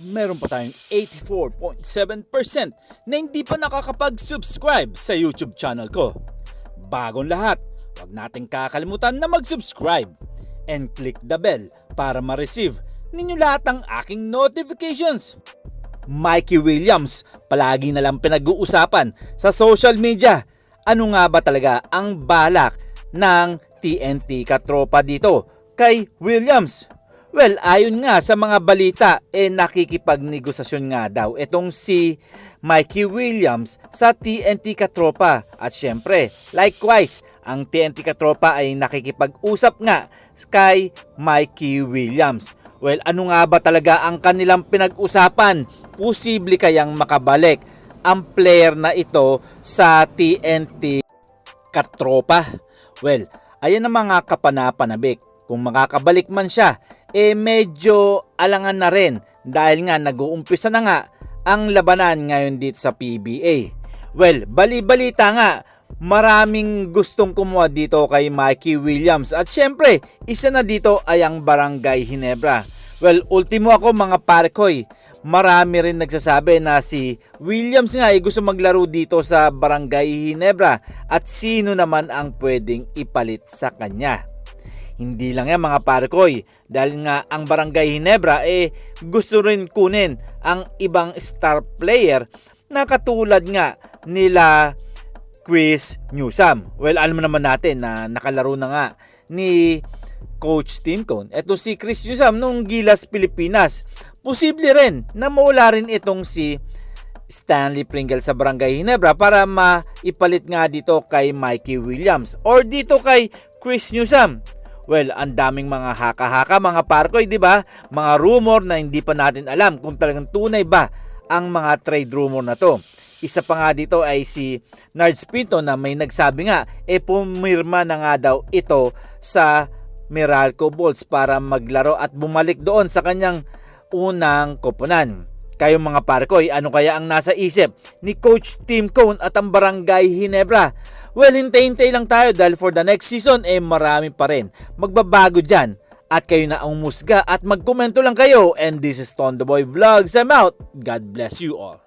meron pa tayong 84.7% na hindi pa nakakapag-subscribe sa YouTube channel ko. Bagong lahat, huwag nating kakalimutan na mag-subscribe and click the bell para ma-receive ninyo lahat ng aking notifications. Mikey Williams, palagi na lang pinag-uusapan sa social media. Ano nga ba talaga ang balak ng TNT katropa dito kay Williams? Well, ayon nga sa mga balita, nakikipagnegosasyon nga daw itong si Mikey Williams sa TNT katropa. At syempre, likewise, ang TNT katropa ay nakikipag-usap nga kay Mikey Williams. Well, ano nga ba talaga ang kanilang pinag-usapan? Posible kayang makabalik ang player na ito sa TNT katropa? Well, ayan ang mga kapanapanabik. Kung makakabalik man siya, medyo alangan na rin dahil nga nag-uumpisa na nga ang labanan ngayon dito sa PBA. Well, bali-balita nga, maraming gustong kumuha dito kay Mikey Williams at syempre, isa na dito ay ang Barangay Ginebra. Well, ultimo ako mga parkoy, marami rin nagsasabi na si Williams nga ay gusto maglaro dito sa Barangay Ginebra at sino naman ang pwedeng ipalit sa kanya. Hindi lang yan mga parkoy, dahil nga ang Barangay Ginebra gusto rin kunin ang ibang star player na katulad nga nila Chris Newsome. Well, alam naman natin na nakalaro na nga ni Coach Tim Cone. Ito si Chris Newsome nung Gilas Pilipinas. Posible rin na mawala rin itong si Stanley Pringle sa Barangay Ginebra para maipalit nga dito kay Mikey Williams or dito kay Chris Newsome. Well, ang daming mga haka-haka, mga parkoy, di ba? Mga rumor na hindi pa natin alam kung talagang tunay ba ang mga trade rumor na to. Isa pa nga dito ay si Nards Pinto na may nagsabi nga, pumirma na nga daw ito sa Meralco Bulls para maglaro at bumalik doon sa kanyang unang koponan. Kayo mga parkoy, ano kaya ang nasa isip ni Coach Tim Cone at ang Barangay Ginebra? Well, hintay-hintay lang tayo dahil for the next season, marami pa rin magbabago dyan. At kayo na ang musga at magkomento lang kayo. And this is Ton The Boy Vlogs. I'm out. God bless you all.